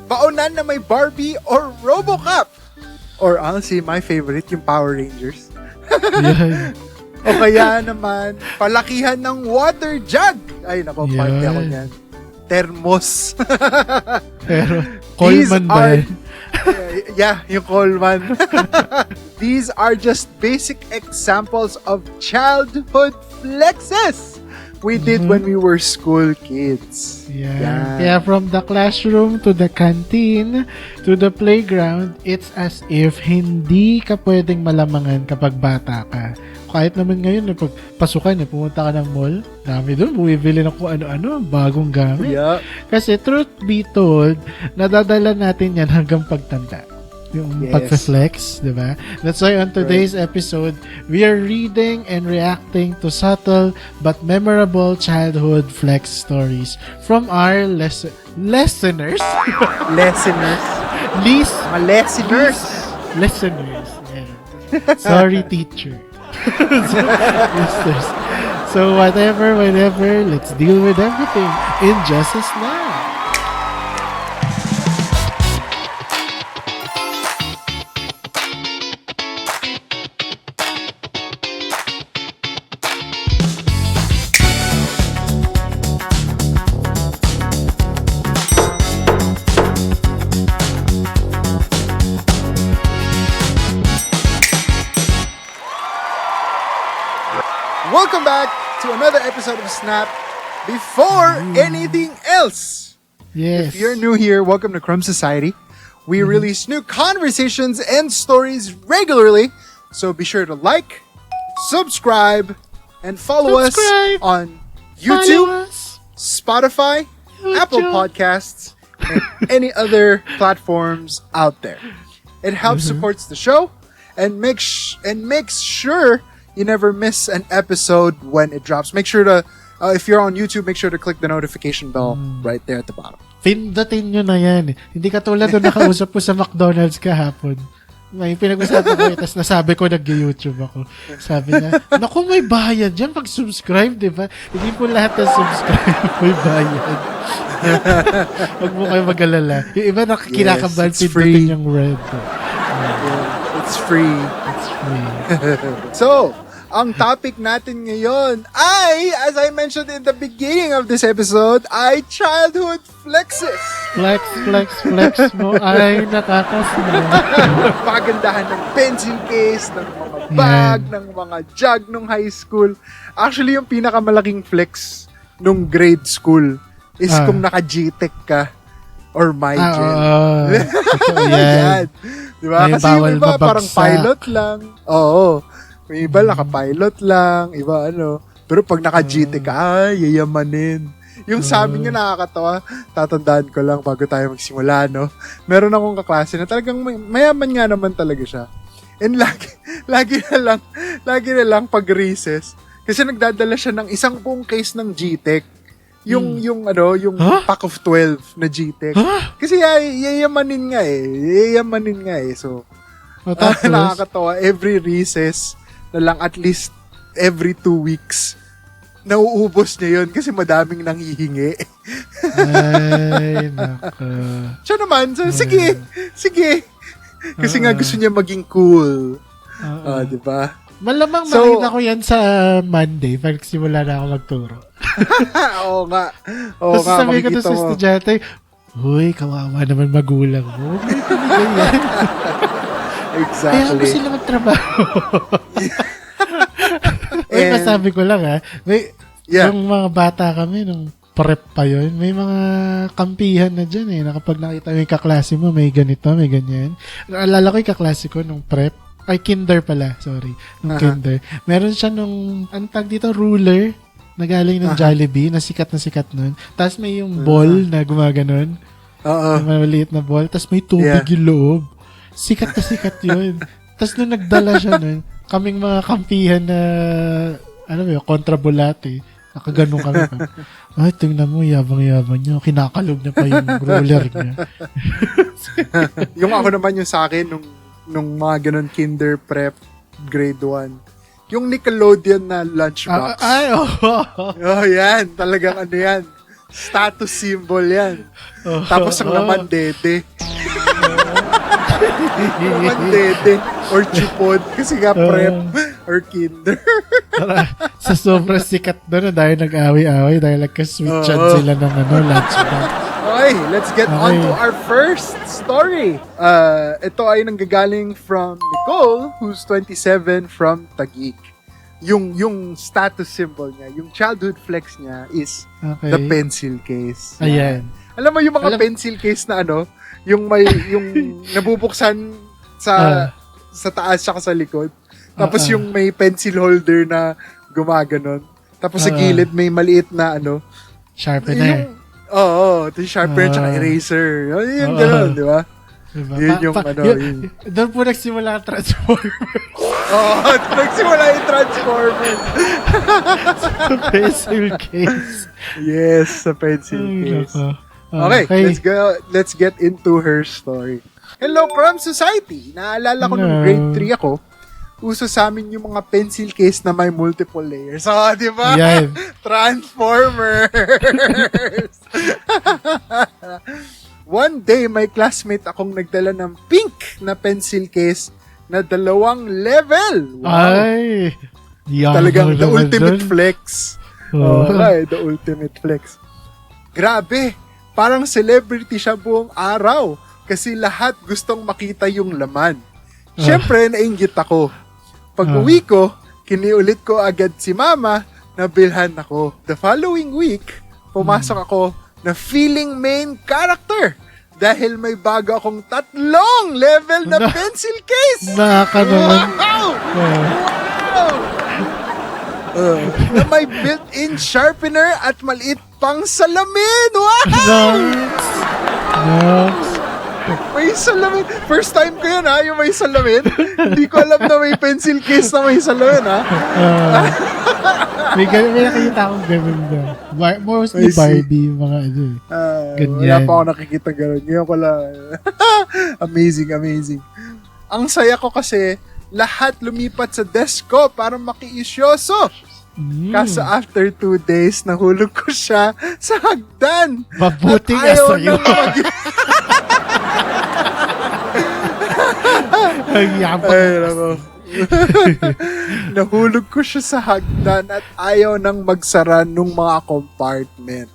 baonan na may Barbie or Robocop. Or honestly, my favorite, yung Power Rangers. Yan. O kaya naman, palakihan ng water jug. Ay, nako, party ako niyan. Thermos. Pero, Coleman ba yan? Yeah, yung Coleman. These are just basic examples of childhood flexes we did when we were school kids. Yeah. Kaya from the classroom to the canteen to the playground, it's as if hindi ka pwedeng malamangan kapag bata ka. Kahit naman ngayon, pag pasukan, pumunta ka ng mall, dami doon, bumibili ng kung ano-ano, bagong gamit. Yeah. Kasi truth be told, nadadala natin yan hanggang pagtanda. Yung pag-flex, di ba? That's why on today's episode, we are reading and reacting to subtle but memorable childhood flex stories from our listeners. Listeners. Mga listeners. Yeah. Sorry, teacher. Listeners. So whatever, let's deal with everything in Justice Now. Welcome back to another episode of Snap. Before anything else, Yes. if you're new here, welcome to Crumb Society. We release new conversations and stories regularly, so be sure to like, subscribe, and follow us on YouTube, Spotify, Apple Podcasts, and any other platforms out there. It helps supports the show and makes sure you never miss an episode when it drops. Make sure to, if you're on YouTube, make sure to click the notification bell right there at the bottom. Pindutin nyo na yan. Hindi katulad doon nakausap ko sa McDonald's kahapon. May pinag-usapan ko, tapos nasabi ko nag-YouTube ako. Sabi niya, naku, may bayad dyan pag subscribe, di ba? Hindi po lahat ng subscribe may bayad. Huwag mo kayo mag-alala. Yung iba nakakilakaban, pindutin yung red. It's free. It's free. So, ang topic natin ngayon ay, as I mentioned in the beginning of this episode, ay childhood flexes. Flex mo ay nakakasama. Pagandahan ng pencil case, ng mga bag, ng mga jug nung high school. Actually, yung pinakamalaking flex nung grade school is kung naka-GTEC ka or MyGel. Yan. Diba? Ay, kasi yung iba parang pilot lang. Oo. Yung iba naka-pilot lang. Iba ano. Pero pag naka-GTEC ka, ay, yayamanin. Yung sabi niya nakakatawa, tatandaan ko lang bago tayo magsimula, no? Meron akong kaklase na talagang mayaman nga naman talaga siya. And lagi na lang pag recess, kasi nagdadala siya ng isang buong case ng GTEC. Yung pack of 12 na GTEC. Kasi yayamanin nga eh. So, nakakatawa. Every recess na lang, at least every 2 weeks, nauubos niya yun kasi madaming nanghihingi. Ay, naka. Siya naman, so, sige. Kasi nga gusto niya maging cool. Diba? Malamang makita ko yan sa Monday pag simula na ako magturo. Oo nga. Tapos sabi ko to sa estudyante, "Uy, kawawa naman magulang mo." Exactly. Kaya mo sila magtrabaho. Uy, masabi ko lang yung mga bata kami, nung prep pa yun, may mga kampihan na dyan na kapag nakita mo yung kaklase mo, may ganito, may ganyan. Naalala ko yung kaklase ko nung prep, kinder pala, sorry. Nung kinder. Meron siya nung, anong tag dito, ruler, na galing ng Jollibee, na sikat nun. Tapos may yung ball na gumaganon. Yung maliit na ball. Tapos may tubig yung loob. Sikat na sikat yun. Tapos nung nagdala siya nun, kaming mga kampihan na, kontrabulate. Nakaganon kami. Ay, tingnan mo, yabang-yabang niya. Kinakalog na pa yung ruler niya. Yung ako naman yung sa akin, nung mga ganun kinder prep grade 1, yung Nickelodeon na lunchbox. Oh, yan. Talagang ano yan. Status symbol yan. Tapos ang laman, dede. Laman, dede. Or chupod. Kasi nga prep. Or kinder. Sa sobrang sikat doon, dahil nag-away-away, dahil nagka-sweet chat sila ng lunchbox. Okay, let's get on to our first story. Ito ay nanggagaling from Nicole, who's 27, from Taguig. Yung status symbol niya, yung childhood flex niya is the pencil case. Ayan. Alam mo yung mga pencil case na yung may yung nabubuksan sa taas tsaka sa likod. Tapos yung may pencil holder na gumaganon. Tapos sa gilid may maliit na sharpener. Ito yung sharpener tsaka eraser. Yung gano'n, di ba? Diba? Yun yung doon po nagsimula ang Transformers. Nagsimula yung Transformers. Sa pencil case. Yes, sa pencil case. Okay, let's get into her story. Hello from society. Naalala ko nung grade 3 ako, uso sa amin yung mga pencil case na may multiple layers. Di ba? Yan. Transformers. One day, may classmate akong nagdala ng pink na pencil case na 2 level. Wow. Ay! Talagang the ultimate flex. The ultimate flex. Grabe! Parang celebrity siya buong araw kasi lahat gustong makita yung laman. Siyempre, nainggit ako. Pag uwi ko, kiniulit ko agad si mama na bilhan ako. The following week, pumasok ako na feeling main character dahil may bago akong 3 level na pencil case. Naka naman. Wow! Na may built-in sharpener at maliit pang salamin. Wow! Nice. May salamin. First time ko yun, yung may salamin. Hindi ko alam na may pencil case na may salamin, may nakikita akong ganun na. Mostly Barbie, yung mga ganyan. Wala pa ako nakikita ganun. Ngayon ko lang. Amazing. Ang saya ko kasi, lahat lumipat sa desk ko para makiisyoso. Kaso after 2 days, nahulog ko siya sa hagdan. Mabuti nga sa'yo. Ang yapang. Nahulog ko siya sa hagdan at ayaw nang magsara nung mga compartment.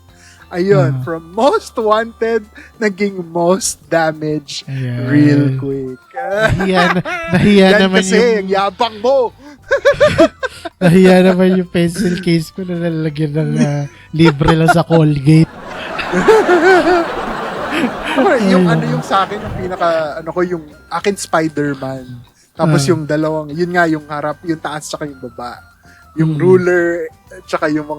Ayun, from most wanted, naging most damaged real quick. Nahiya naman kasi, yung yabang mo. Nahiya naman yung pencil case ko na nalalagyan ng libre lang sa Colgate. Yung yung sa akin, yung pinaka, yung akin Spider-Man. Tapos yung dalawang, yun nga, yung harap, yung taas tsaka yung baba. Yung ruler, tsaka yung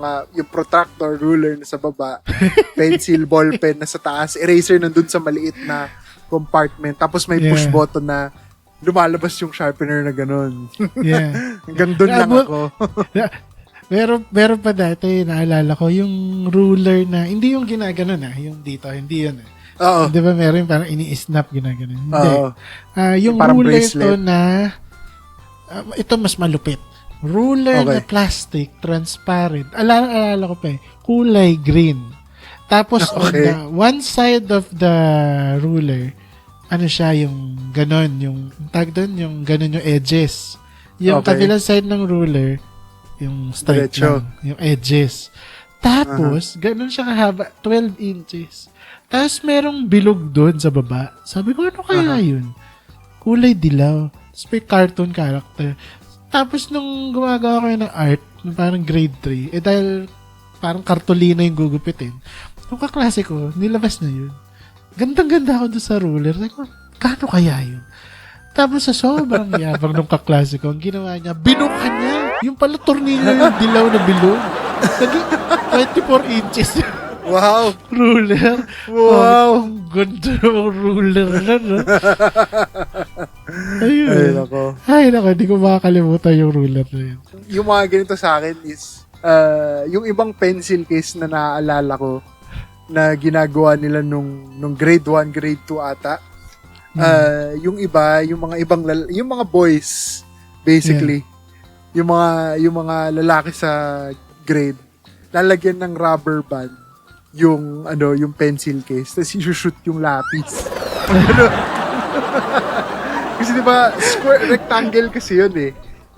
protractor ruler na sa baba. Pencil, ball pen na sa taas. Eraser nandun sa maliit na compartment. Tapos may push button na lumalabas yung sharpener na ganun. Hanggang dun lang ako. Meron pa dati, naalala ko, yung ruler na, hindi yung ginaganon yung dito, hindi yun Oo. Di ba meron parang ini-snap ginaganon? Hindi. Yung parang ruler bracelet. to na, ito mas malupit. Ruler na plastic, transparent. Alala ko pa kulay green. Tapos on the one side of the ruler, siya yung ganon, yung tag doon, yung ganon yung edges. Yung kabilang side ng ruler, yung straight lang, yung edges. Tapos, ganon siya kahaba, 12 inches. Tapos, merong bilog doon sa baba. Sabi ko, ano kaya yun? Kulay dilaw. Tapos, may cartoon character. Tapos, nung gumagawa ko ng art, parang grade 3, dahil parang kartolina yung gugupitin, nung kaklase ko, nilabas na yun. Gandang-ganda ako doon sa ruler. Sabi ko, kano kaya yun? Tapos, sa sobrang yabang nung kaklase ko, ang ginawa niya, binukan niya. Yung pala, tornilyo yung dilaw na bilog. Naging 24 inches. Wow! Ruler. Wow! Ang ganda ng ruler na, no? Ayun. Ay, nako. Hindi ko makakalimutan yung ruler na yun. Yung mga ganito sa akin is, yung ibang pencil case na naaalala ko, na ginagawa nila nung grade 1, grade 2 ata. Yung iba, yung mga boys, basically, yung mga lalaki sa grade, lalagyan ng rubber band yung pencil case, tapos i-shoot yung lapis. Ano? Kasi diba, rectangle kasi yun eh.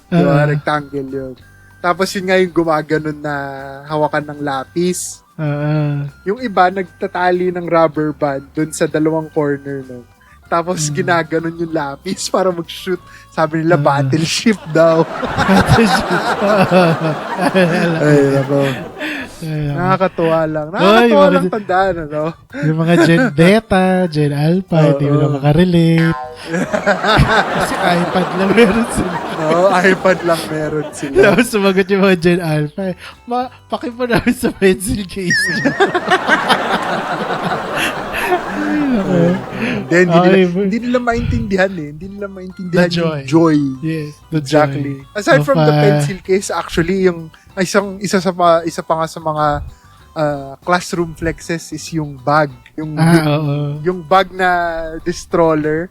Diba, rectangle yun. Tapos yun nga yung gumaganon na hawakan ng lapis. Yung iba, nagtatali ng rubber band dun sa dalawang corner nun. Tapos ginaganon yung lapis para mag-shoot. Sabi nila, battleship daw. Ay, nako. Nakakatuwa lang. Nakakatuwa lang tandaan, ano? Yung mga Gen Beta, Gen Alpha, hindi mo na makarelate. Kasi iPad lang meron sila. iPad lang meron sila. Tapos sumagot yung mga Gen Alpha. Paki mo namin sa pencil case. Hindi nila maintindihan eh. Hindi nila maintindihan yung joy. Yes, exactly. Joy. Aside from the pencil case, actually, yung isa pa nga sa mga classroom flexes is yung bag. Yung bag na stroller.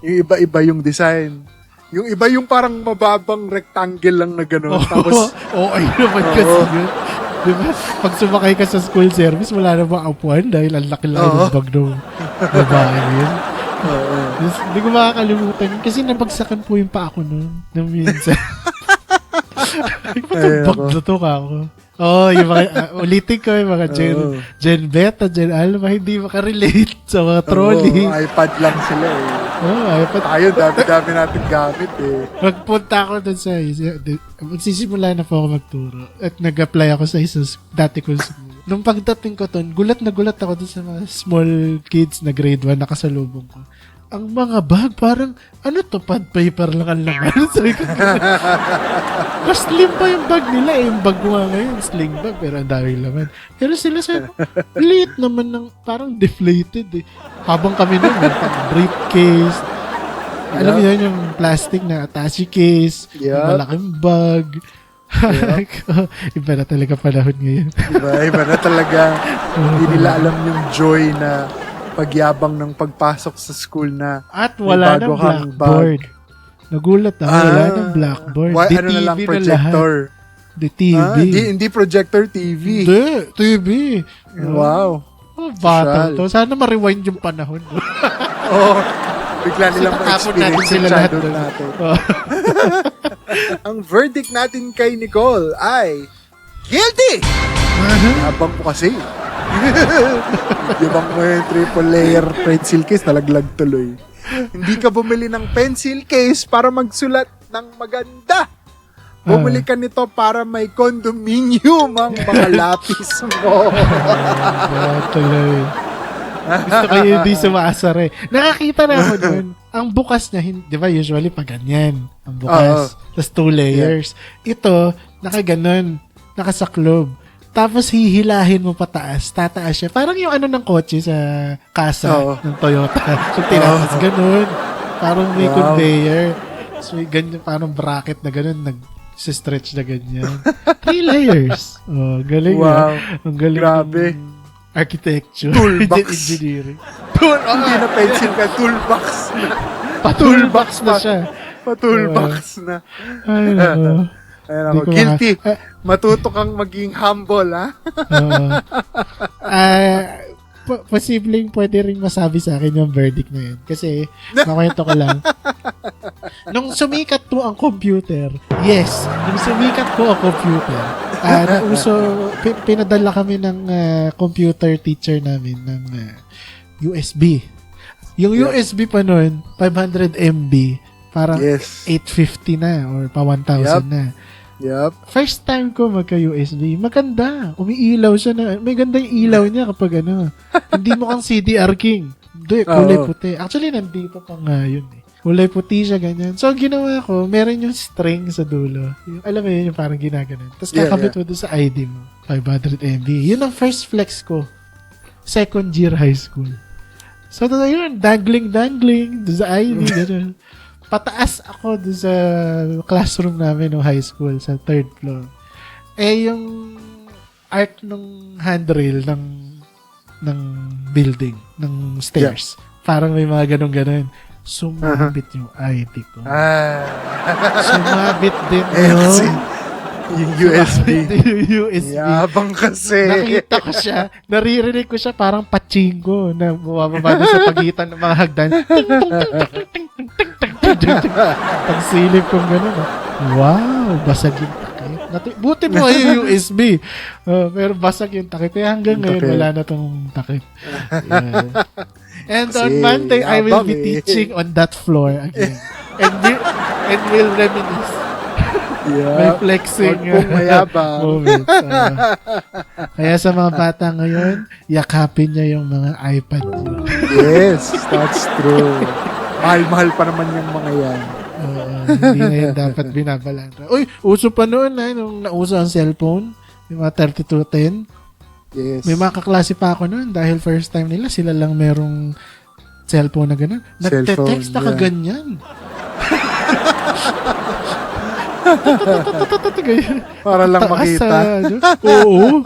Yung iba-iba yung design. Yung iba yung parang mababang rectangle lang na gano'n. Tapos, ayun naman kasi yun. Diba? Pag sumakay ka sa school service, wala na ba upuan dahil ang laki-laki ng bag ng babae yun. Hindi ko makakalimutan yun. Kasi nabagsakan po yung pa ako nun. Nang minsan. Ay, patang bag na to ka ako. Yung mga, ulitin ko yung mga Gen Beta, Gen Alpha, hindi makarelate sa mga trolley. iPad lang sila eh. iPad. Tayo, dami-dami natin gamit eh. Magpunta ako dun sa magsisimula na po ako magturo at nag-apply ako sa isang dati ko school. Nung pagdating ko dun, gulat na gulat ako dun sa mga small kids na grade 1 nakasalubong ko. Ang mga bag, parang, pad paper lang ang laman. Mas slim pa yung bag nila eh. Yung bag ko nga ngayon, sling bag, pero ang daming laman. Pero sila liit naman ng, parang deflated eh. Habang kami nun, briefcase, alam mo yun, yung plastic na attache case, yung malaking bag. Iba na talaga panahon ngayon. Iba na talaga. Hindi nila alam yung joy na pagyabang ng pagpasok sa school na at wala nang blackboard. Nagulat wala nang blackboard. Ano na lang, projector. The TV. Hindi projector, TV. Hindi, TV. Wow. Batang to. Sana ma-rewind yung panahon. Bigla nilang ma-experience yung childhood natin. Ang verdict natin kay Nicole ay guilty! Abang po kasi. Yabang mo yung triple layer pencil case, nalaglag tuloy. Hindi ka bumili ng pencil case para magsulat ng maganda. Bumili ka nito para may condominium ang mga lapis mo. Tuloy. Gusto ko yung hindi sumasar eh. Nakakita na ako dun. Ang bukas niya, di ba usually pag ganyan, ang bukas. Tapos 2 layers. Ito, nakaganon, nakasaklob. Tapos hihilahin mo pataas, tataas siya. Parang yung ng kotse sa kasa ng Toyota. So, tinaas ganun. Parang may conveyor. So, may ganyan, parang bracket na ganun, nag-stretch na ganyan. 3 layers. Galing. Wow. Ang galing. Grabe. Architecture. Toolbox. Engineering. Hindi na pencil ka, toolbox na. Pa-toolbox na siya. Pa-toolbox na. Ay, nako. Ayan ako, guilty. Matuto kang maging humble, ha? Posibleng pwede rin masabi sa akin yung verdict na yun. Kasi, makwento ko lang. Nung sumikat po ang computer, pinadala kami ng computer teacher namin ng USB. Yung USB pa nun, 500 MB, parang 850 na or pa 1,000 na. Yep. First time ko magka-USB, maganda. Umiilaw siya na. May ganda yung ilaw niya kapag hindi mo kang CDR King. Hindi, kulay puti. Actually, nandito pa nga yun eh. Kulay puti siya, ganyan. So, ang ginawa ko, meron yung string sa dulo. Yung, alam mo yun, yung parang ginaganon. Tapos kakabit mo doon sa ID mo. 500 MB. Yun ang first flex ko. Second year high school. So, yun, dangling doon sa ID, gano'n. Pataas ako doon sa classroom namin no high school sa 3rd floor. Yung art ng handrail ng building, ng stairs. Parang may mga ganun-ganun. Sumabit yung ID ko. Sumabit din yun. Yung USB. Yung USB. Yabang kasi. Nakita ko siya, naririnig ko siya parang pachinko na bumababa doon sa pagitan ng mga hagdan. Pagsilip kong gano'n. Wow, basag yung takip. Buti mo yung USB. Pero basag yung takip. Kaya hanggang ngayon, takip. wala na tong takip. Yan. And Kasi on Monday, I will be yabang teaching on that floor again. And will reminisce. May Yeah. flexing Huwag pong mayabang. moments. Kaya sa mga bata ngayon, yakapin niya yung mga iPad niyo. Yes, that's true. Mahal-mahal pa naman yung mga yan. Hindi na yun dapat binabalanta. Uy, uso pa noon nung nauso ang cellphone, yung mga 3210. Yes. May mga kaklase pa ako noon dahil first time nila, sila lang merong cellphone na gano'n. Nagte-text na yeah. kaganyan. Para lang Taas makita. Oo.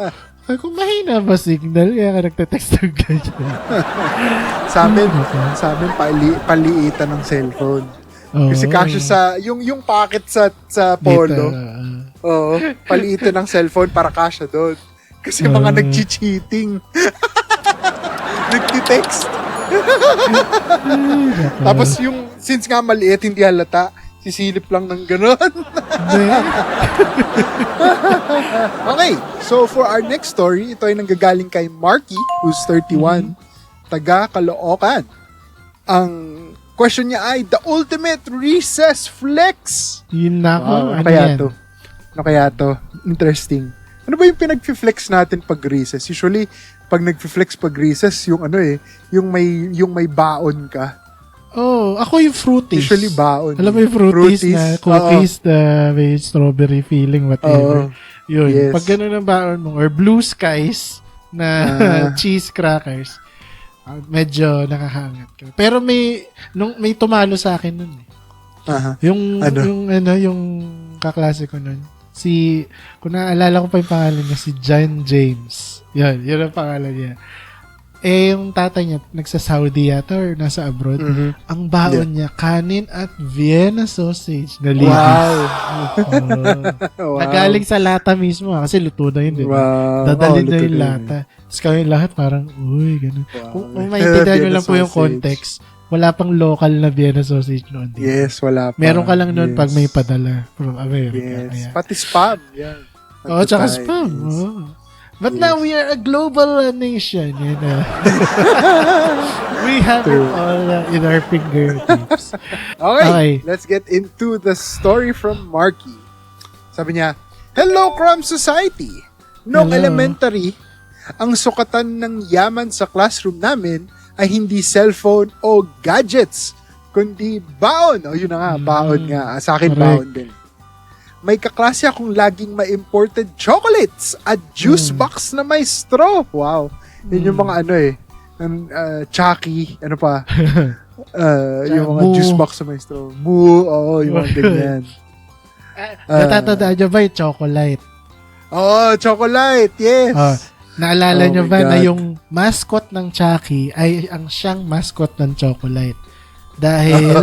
Ay, kung mahina ba signal, kaya ka nagte-text ng ganyan. Sa amin paliitan ng cellphone. Kasi kasya sa, yung packet sa polo. Oo, paliitan ng cellphone para kasya doon. Kasi mga nag-cheating. Nagti-text. Tapos since nga maliit, hindi halata, sisilip lang ng gano'n. Okay, so for our next story, ito ay nanggagaling kay Marky, who's 31, taga Caloocan. Ang question niya ay, the ultimate recess flex. Yun na ako. Ano kaya to? Interesting. Ano ba yung pinag-flex natin pag recess? Usually, pag nag-flex pag recess, yung yung may baon ka. Oh, ako yung fruities. Usually baon. Alam mo yung fruities na cookies na may strawberry feeling, whatever. Yun. Yes. Pag gano'n ang baon mo, or blue skies na cheese crackers, medyo nakahangat ka. Pero may tumalo sa akin nun eh. Aha. Yung kaklase ko nun. Kung naalala ko pa yung pangalan niya, si John James. Yun ang pangalan niya. Yung tatay niya, nagsa-Saudi yata or nasa abroad. Ang baon niya, kanin at Vienna sausage na linis. Wow. Wow. Nagaling sa lata mismo kasi luto na yun. Wow. Dadalhin na luto yung na lata. Tapos kami lahat parang, uy, ganun. Wow. Kung maintindihan nyo Vienna lang po yung sausage. context, wala pang local na Vienna sausage noon. Yes, wala pa. Meron ka lang noon Yes. pag may padala from America. Yes. Kaya. Pati spam. Yan. Oo, tsaka Yes. spam. Oo. But now we are a global nation. We have it all in our fingertips. Okay, let's get into the story from Marky. Sabi niya, Hello, Crumb Society! Noong Hello. elementary, ang sukatan ng yaman sa classroom namin ay hindi cellphone o gadgets, kundi baon. O yun na nga, baon nga. Sa akin, Correct. baon din. May kaklase akong laging may imported chocolates at juice box na may straw. Wow. Yun yung mga Chucky, ano pa? Yung mga Moo. juice box na may straw. Moo, oo, yung mga ganyan. Natatandaan nyo ba yung chocolate? Oo, chocolate, yes. Naalala Oh nyo my ba na God. yung mascot ng Chucky ay ang siyang mascot ng chocolate? Dahil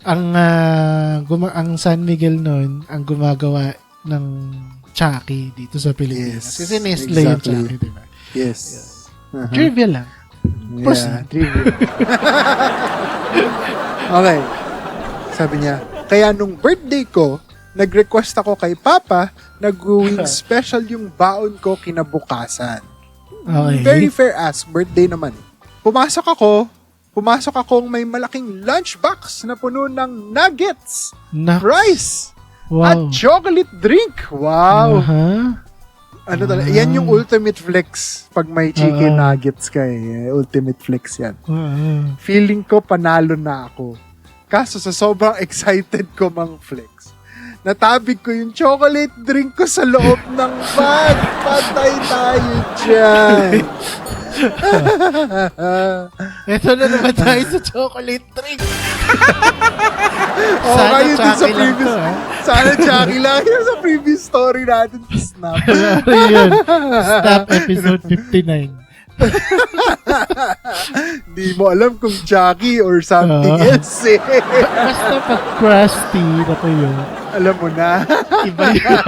ang San Miguel noon ang gumagawa ng Chucky dito sa Pilipinas. Yes, Kasi Nestle yung exactly. Chucky, diba? Yes. Uh-huh. Trivia lang. Yeah, trivia. Okay. Sabi niya, kaya nung birthday ko, nag-request ako kay Papa na gawing special yung baon ko kinabukasan. Okay. Very fair ask, birthday naman. Pumasok akong may malaking lunchbox na puno ng nuggets, rice, at Wow. chocolate drink. Wow. Aha. Ano talaga? Yan yung ultimate flex pag may chicken nuggets ka eh. Ultimate flex yan. Feeling ko panalo na ako. Kaso sa sobrang excited ko mang flex, natabig ko yung chocolate drink ko sa loob ng bag. Patay tayo dyan. Ito na naman tayo sa chocolate drink. Sana Chucky sa lang previous, to, ha? sana Chucky lang yun sa previous story natin. Snap. Yun. Stop episode 59. Di mo alam kung Jackie or something else eh. Basta pag crusty na tuyo, Alam mo na. iba yun.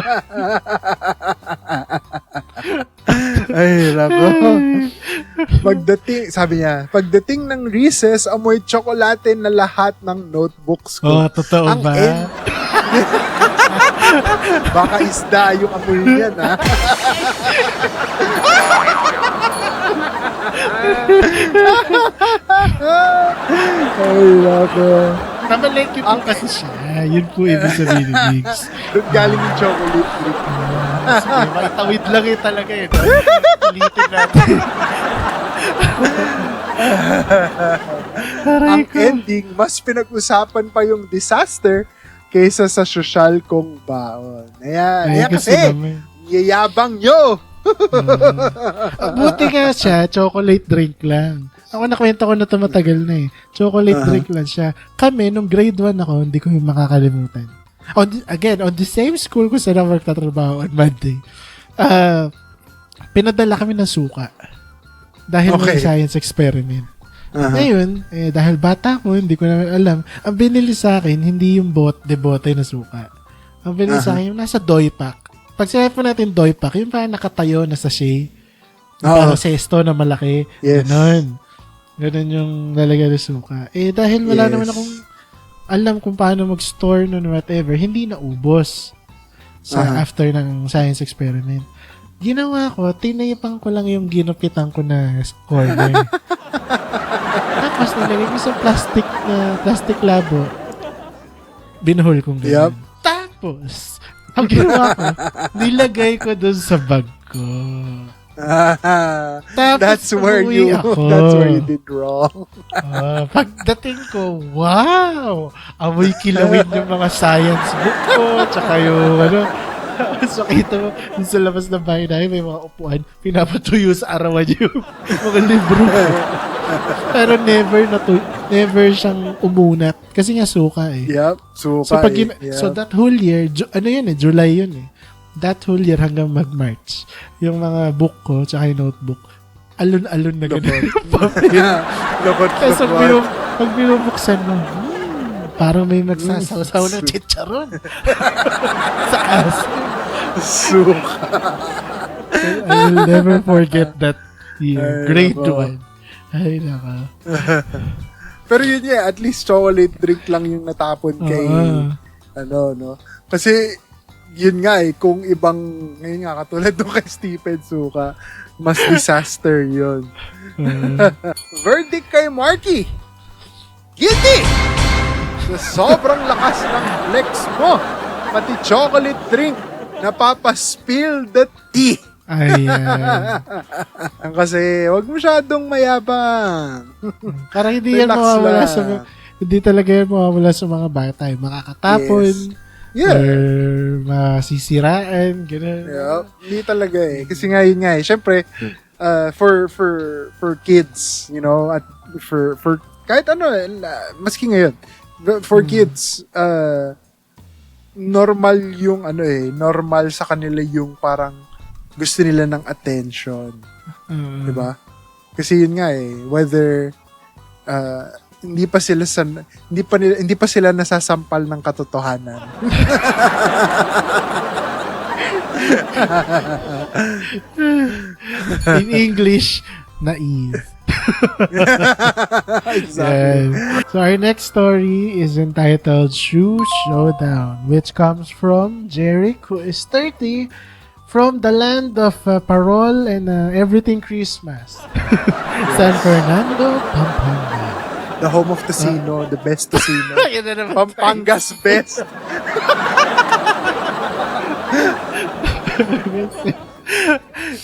Ay, nako. Sabi niya, pagdating ng recess, amoy tsokolate na lahat ng notebooks ko. Oh, totoo Ang ba? Baka isda yung amoy niyan, ha? Ay, nako. Namalengke po kasi siya. Yun po ibig sabihin ni Biggs. Doon galing yung chocolate drink. Sige, matawid lang talaga eh. Ulitin natin. Ang ending, mas pinag-usapan pa yung disaster kaysa sa social kong baon. Ayan kasi, naman. yayabang nyo! Buti nga siya, chocolate drink lang. Ako nakwento ko na ito matagal na eh. Chocolate drink lang siya. Kami, nung grade 1 ako, hindi ko yung makakalimutan. On the same school ko saan ako nagtatrabaho on Monday. Pinadala kami ng suka. Dahil may science experiment. Ngayon, dahil bata ko, hindi ko naman alam. Ang binili sa akin, hindi yung bote na suka. Ang binili sa akin, yung nasa doy pack. Pag sinabi po natin doy pack, yung parang nakatayo na sachet. Parang sesto na malaki. Yes. Ganon yung lalagay ng suka. Dahil wala naman akong alam kung paano mag-store nun whatever, hindi naubos after ng science experiment. Ginawa ko, tinaypan ko lang yung ginupitan ko na corner. Tapos nilagay ko sa plastic labo. Binuhol kong ganyan. Yep. Tapos, ang ginawa ko, nilagay ko dun sa bag ko. Tapos, that's where you did wrong. Pagdating ko, wow! Amoy kilawin yung mga science book ko, tsaka yung so, kita mo, sa labas ng bahay namin, may mga upuan, pinapatuyo sa arawan yung mga libro. Pero never siyang umunat. Kasi nga suka eh. Yep, suka So, so that whole year, July yun eh. That whole year hanggang mag-March, yung mga book ko, tsaka yung notebook, alon-alon na gano'n yung papel. Kasi pag binubuksan mo, parang may magsasaw ng chicharon. Sa aso. Suka. I will never forget that year. Grade 1. Ay, naka. Pero yun at least chocolate drink lang yung natapon kay, no? Kasi, yun nga kung ibang, ngayon nga, katulad nung kay Stephen Suka, mas disaster yun. Verdict kay Marky. Guilty! Sa sobrang lakas ng flex mo, pati chocolate drink, napapaspill the tea. Ayan. Kasi, wag masyadong mayabang. Parang hindi yan mawawala hindi talaga yan mawawala sa mga bata. Makakatapon. Yes. Yeah. Or masisiraan, gano'n. Yeah, hindi talaga Kasi nga yun nga syempre, for kids, at for kahit maski ngayon, for kids, normal yung normal sa kanila yung parang gusto nila ng attention. 'Di ba? Kasi yun nga whether hindi pa sila nasasampal ng katotohanan. In English, naive. Exactly. So our next story is entitled Shoe Showdown, which comes from Jeric, who is 30, from the land of Parol and Everything Christmas. San Fernando, Pampanga. The home of Tocino, the best Tocino. Pampanga's best.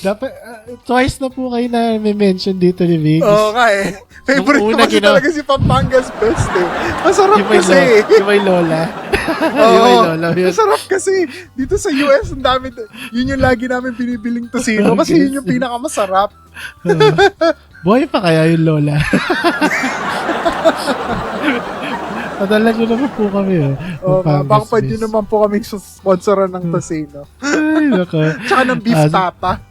Dapat, twice na po kayo na may mention dito ni Viggs. Oo nga Favorite ko kasi talaga si Pampanga's best Masarap kasi Yung may lola. Masarap kasi. Dito sa US, ang dami. Yun yung lagi namin binibiling Tocino kasi yun yung pinakamasarap. Boy pa kaya yung lola. Padala nyo naman po kami baka pa nyo naman po kaming sponsoran ng Tocino. Ay, naka. Tsaka ng beef tapa.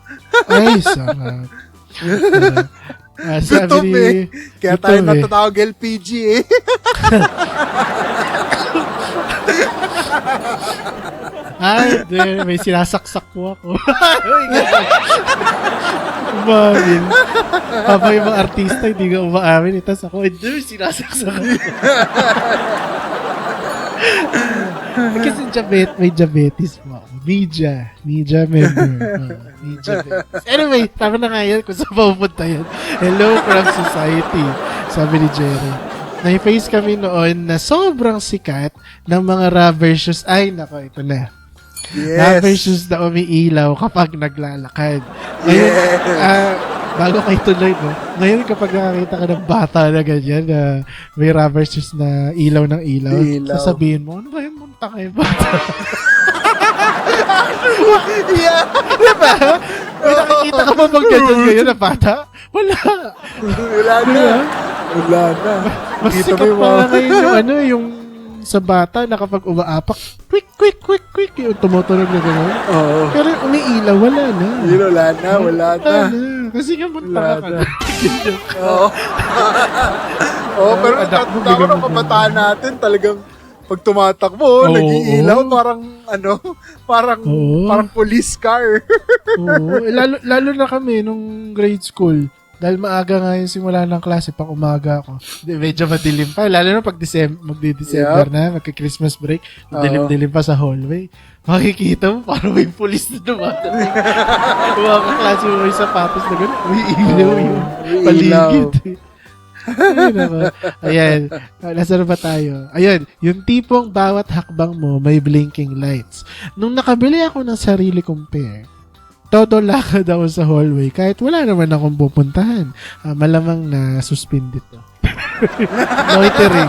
Ay, sarap. Gutom eh. Kaya tayo natatawag LPG eh. Ay, may sinasaksak po ako. Umamin. Habang yung mga artista, hindi ka umaamin. Itas ako, hindi, may sinasaksak ako. Kasi may diabetes po ako. Media member. Media diabetes. Anyway, tama na nga yan kung saan pupunta yan. Hello from society, sabi ni Jerry. Nai-face kami noon na sobrang sikat ng mga rubber shoes. Ay, nako, ito na. Yes. Rubber shoes na umiilaw kapag naglalakad. Ngayon, bago kayo tuloy, no? Ngayon kapag nakakita ka ng bata na ganyan, na may rubber shoes na ilaw ng ilaw, sasabihin mo, ano ba yung munta kayo bata? Yeah. Diba? May nakikita ka ba bang ganyan ngayon na bata? Wala. Wala na. Wala na. Mas sikat pa nga ngayon yung sa bata na kapag umaapak, quick, yung tumutunog na gano'n. Oo. Pero umiilaw, wala na. Wala na. Kasi nga munta ka na. Oo. Oo, pero natatanda ko ng kabataan natin, talagang pag tumatakbo, nag-iilaw, parang police car. Oo. Lalo na kami nung grade school. Dahil maaga nga yung simula ng klase, pang umaga ako. Medyo madilim pa. Lalo na pag magdi-December na, magka-Christmas break, madilim-dilim pa sa hallway. Makikita mo, parang may pulis na dumadating. Mga kaklase mo may sapatos na gano'n. May ilaw yung paligid. Ayan. Nasaan ba tayo? Ayan. Yung tipong bawat hakbang mo may blinking lights. Nung nakabili ako ng sarili kong pair, todo lakad ako sa hallway kahit wala naman akong pupuntahan. Malamang na suspend ito. Loitering.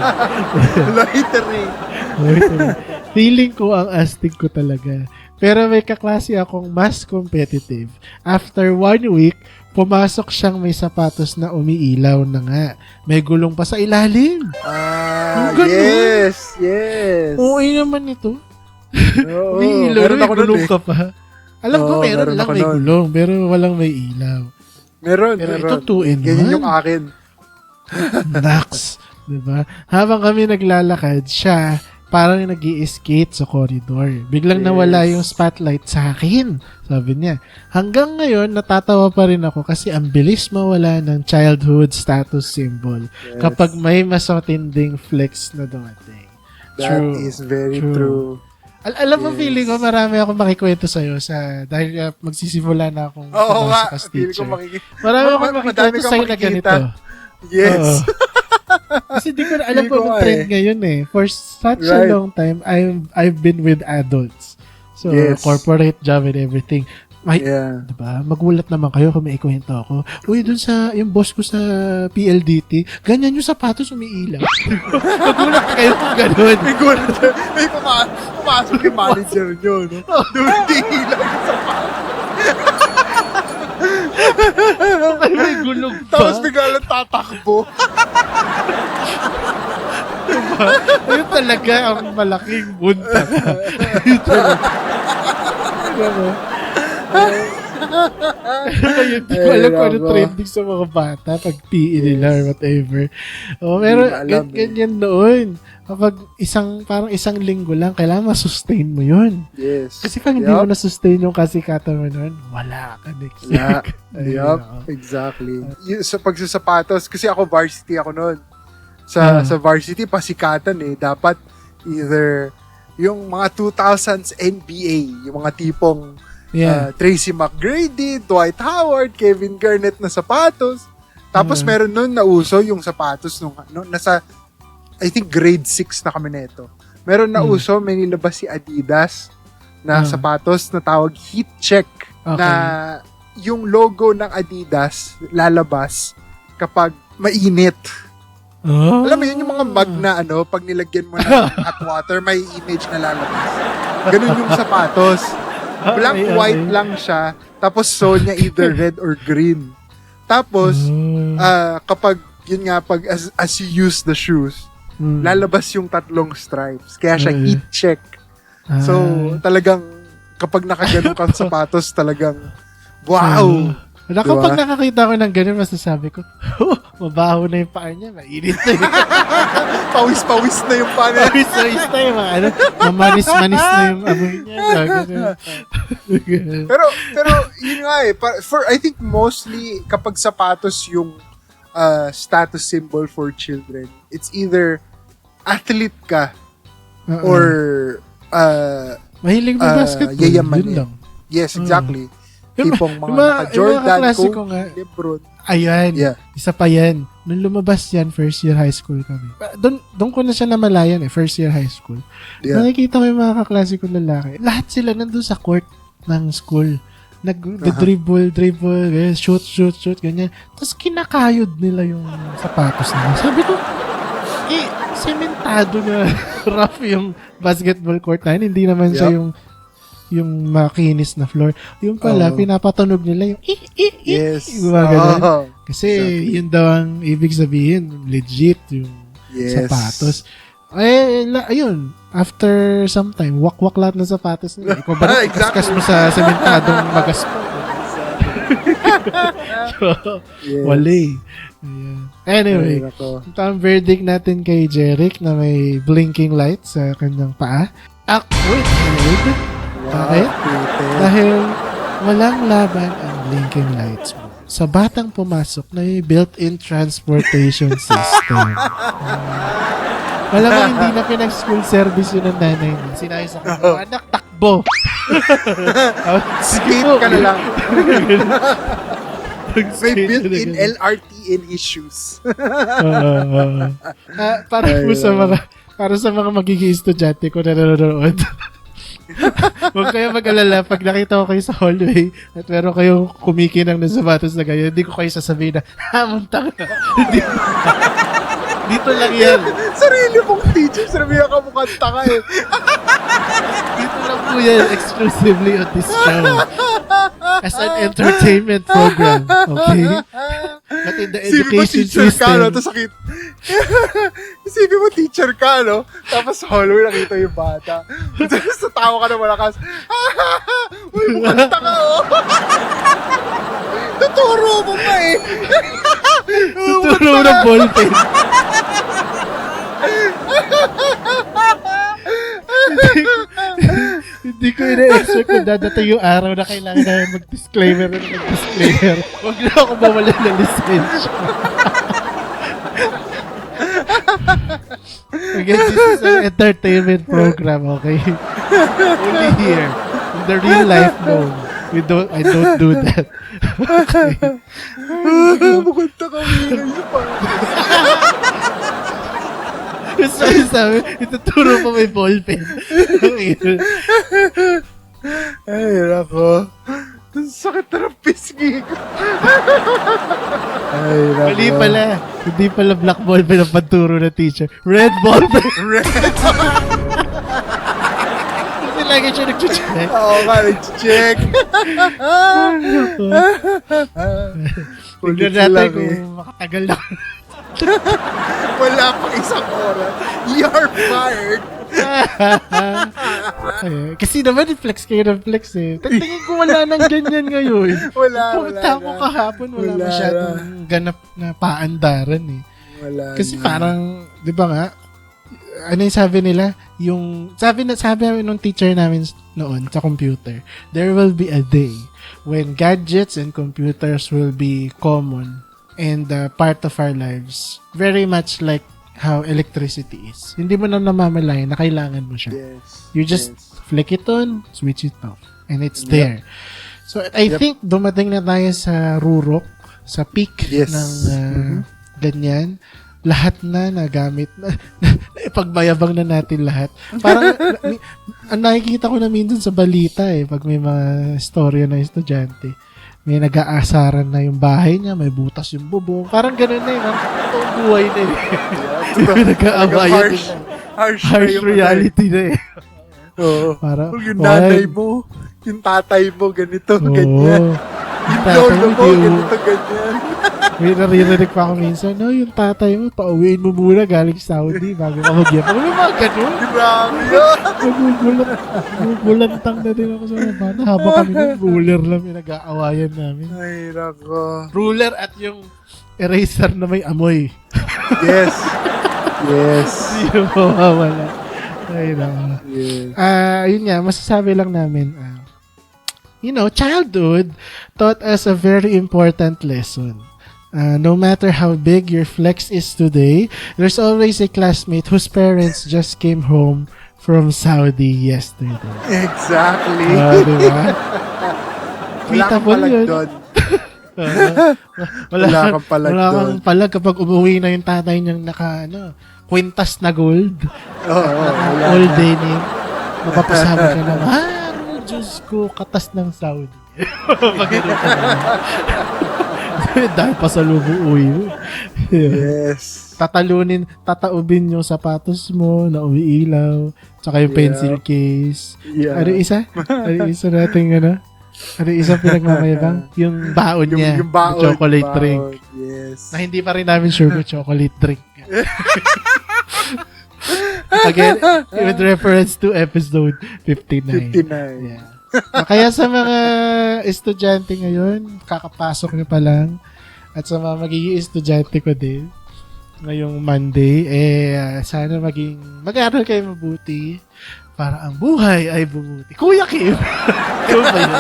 Feeling ko ang astig ko talaga. Pero may kaklase akong mas competitive. After 1 week, pumasok siyang may sapatos na umiilaw na nga. May gulong pa sa ilalim. Yes. Okay naman ito. Meron umiilaw, may ako gulong nun ka pa. Alam ko meron lang may gulong, pero walang may ilaw. Meron. Ito 2-in-1. Ganyan yung akin. Nax. Diba? Habang kami naglalakad, siya parang nag-i-skate sa corridor. Biglang nawala yung spotlight sa akin. Sabi niya. Hanggang ngayon, natatawa pa rin ako kasi ang bilis mawala ng childhood status symbol kapag may mas matinding flex na dumating. That is very true. Alam mo, feeling ko, marami akong makikwento sa'yo dahil magsisimula na akong pumasok as teacher. Marami akong makikwento sa'yo na ganito. Yes. Kasi di ko na alam po yung trend ngayon eh. For such a long time, I've been with adults. So, corporate job and everything. Diba? Magulat naman kayo kung may ikwento ako. Uy, dun yung boss ko sa PLDT, ganyan yung sapatos umiilaw. Magulat kayo kung ganun. May pumasok yung manager nyo, no? Umiilaw yung sapatos. May gulog pa. Tapos bigla lang tatakbo. Diba? Ayun talaga ang malaking bunta. Ayun talaga. Diba? Hindi ko alam kung ano trending sa mga bata pag PE nila or whatever. Pero ganyan noon. Kapag parang isang linggo lang, kailangan masustain mo yun. Yes. Kasi kung hindi mo na-sustain yung kasikatan mo noon, wala ka next week. Exactly. Sa pagsasapatos, kasi ako varsity ako noon. Sa varsity, pasikatan eh. Dapat either yung mga 2000s NBA, yung mga tipong Tracy McGrady, Dwight Howard, Kevin Garnett na sapatos. Tapos meron nun na uso yung sapatos nung nasa I think grade 6 na kami neto. Meron na uso, may nilabas si Adidas na sapatos na tawag Heat Check na yung logo ng Adidas lalabas kapag mainit. Alam mo yun, yung mga mug na pag nilagyan mo ng hot water, may image na lalabas. Ganun yung sapatos. Black, white lang siya. Tapos sole niya either red or green. Tapos, kapag, yun nga, as you use the shoes, lalabas yung 3 stripes. Kaya siya heat check. So, talagang, kapag nakaganon kang sapatos, talagang, wow! Kapag nakakita ko ng ganun, masasabi ko, mabaho na yung paa niya, mainit na yun. Pawis-pawis na yung panel. Pawis-pawis na yung mga mamanis-manis na yung amoy niya. pero yun nga I think mostly kapag sapatos yung status symbol for children, it's either athlete ka or mahilig mo basketball. Yayaman Yun lang. Yes, exactly. Tipong mga yung naka-Jordan, mga klase ko Kobe, nga. Lebron. Ayan. Yeah. Isa pa yan. Nung lumabas yan, first year high school kami. Doon ko na siya namalayan first year high school. Yeah. Nakikita ko yung mga kaklase kong lalaki. Lahat sila nandun sa court ng school. Nag-dribble, shoot, ganyan. Tapos kinakayod nila yung sapatos nila. Sabi ko, sementado na rough yung basketball court na yun. Hindi naman siya yung makinis na floor. Yung pala, pinapatunog nila yung Yes. Kasi yun daw ang ibig sabihin, legit yung sapatos. Ayun, after some time, wak-wak lahat ng sapatos nila. Ikaw ba kaskas mo sa sementadong magaspo? Wali. Anyway, ito ang verdict natin kay Jeric na may blinking light sa kanyang paa. Acquitted. Bakit? Dahil walang laban ang blinking lights mo. Sa batang pumasok na may built-in transportation system. Malamang hindi na pinag-school service yun ng nanay niya. Sinabi sa kanya, anak, takbo! Skate ka na lang. May built-in LRT in issues. Para sa mga magiging estudyante ko na nanonood. Huwag kayo mag-alala pag nakita ko kayo sa hallway at meron kayong kumikinang na sapatos na ganyan, hindi ko kayo sasabihin na, muntang na. Dito lang yan. Sarili mong teacher, sabihan ka mukhang tanga Dito lang po yan, exclusively on this show. As an entertainment program. Okay? But in the education system... Isipin mo teacher ka, no? Tapos sa hallway nakita yung bata. Tapos tatawa ka na malakas. Uy, mukhang tanga, Tuturo mo pa Tuturo mo ng ballpen. Hindi ko ina-expect kung dadating yung araw na kailangan na mag-disclaimer. Huwag na ako mawala ng lisensya. Again, this is an entertainment program, okay? Only here. In the real life, no. I don't do that. Okay. Mukhang kami ngayon pa. Sabi, ituturo pa may ballpen. Ay, nako. Ang sakit na ng pisngi ko. Ay, nako. Mali pala. Hindi pala black ballpen ang panturo ng teacher. Red ballpen. Red. Kasi lagi siya nag-check. Oo nga, nag-check. Tignan natin kung makatagal na. Wala pang isang oras. You're fired. Kasi naman i-flex kayo ng flex Tingin ko wala nang ganyan ngayon. Pumunta ako kahapon, wala masyadong ganap na paandaran Wala Kasi na. parang, di ba nga, ano yung sabi nila? Sabi namin nung teacher namin noon sa computer, there will be a day when gadgets and computers will be common and part of our lives. Very much like how electricity is. Hindi mo na namamalayan na kailangan mo siya. Yes. You just flick it on, switch it off, and it's there. So, I think dumating na tayo sa rurok, sa peak ng ganyan. Lahat na nagamit na ipagbayabang na natin lahat. Parang ang nakikita ko na minsan sa balita pag may mga storya na estudyante. May nag-aasaran na yung bahay niya, may butas yung bubong. Parang ganun na toong buhay na May nag-aabayan harsh reality na Oo. Parang, yung nanay mo, yung tatay mo, ganito, ganyan. Yung lolo mo, ganito, ganyan. May naririnig pa ako minsan, no, yung tatay mo, pauwiin mo muna galing Saudi bago ka mag-iapon. Ano mga ganun? Grabe yun. Nagugulantang na din ako sa mga bata. Habang kami ng ruler lang yung nag-aawayan namin. Ay, nako. Ruler at yung eraser na may amoy. Yes. Yes. Hindi mo mawawala. Ay, nako. Yes. Yun nga, masasabi lang namin, childhood taught us a very important lesson. No matter how big your flex is today, there's always a classmate whose parents just came home from Saudi yesterday. Exactly. Diba? Wala kang palag doon. Wala kang palag Wala doon. kang palag kapag umuwi na yung tatay niyang kwintas na gold. Wala All na. day name. Mapapasabi ka na, Diyos ko, katas ng Saudi. Pagkita ka na. Dahil pa sa lubo uwi mo. Yes. Tataubin yung sapatos mo na umiilaw, tsaka yung pencil case. Yeah. Ano isa? Ano isa natin, Ano isang pinagmamayabang? Yung baon niya. Yung baon. Chocolate baon. drink. Yes. Na hindi pa rin namin sure kung chocolate drink. Again, with reference to episode 59. 59. Yeah. Kaya sa mga estudyante ngayon, kakapasok nyo pa lang, at sa mga magiging estudyante ko din, ngayong Monday, sana mag-aaral kayo mabuti para ang buhay ay bumuti. Kuya Kim! Ikaw ba yun?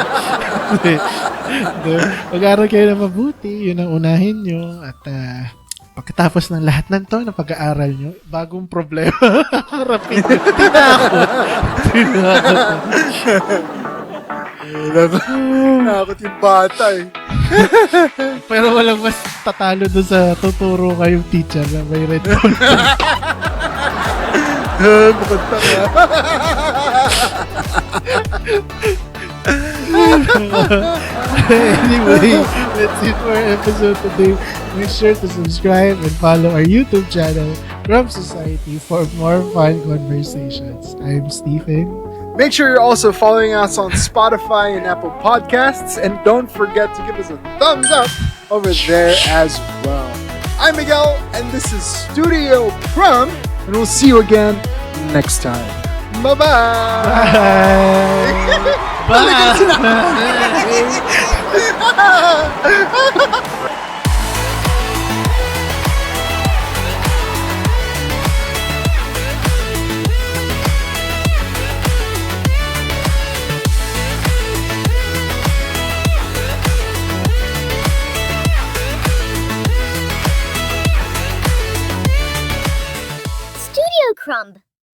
Mag-aaral kayo na mabuti, yun ang unahin nyo, at pagkatapos ng lahat ng to na pag-aaral nyo, bagong problema, harapin nyo. Nakakot yung bata eh. Pero walang mas tatalo doon sa tuturo kayong teacher na may red phone. Bukod pa nga. Anyway, that's it for our episode today. Make sure to subscribe and follow our YouTube channel, Crumb Society, for more fun conversations. I'm Stephen. Make sure you're also following us on Spotify and Apple Podcasts, and don't forget to give us a thumbs up over there as well. I'm Miguel, and this is Studio Crumb, and we'll see you again next time. Bye-bye! Studio Crumb.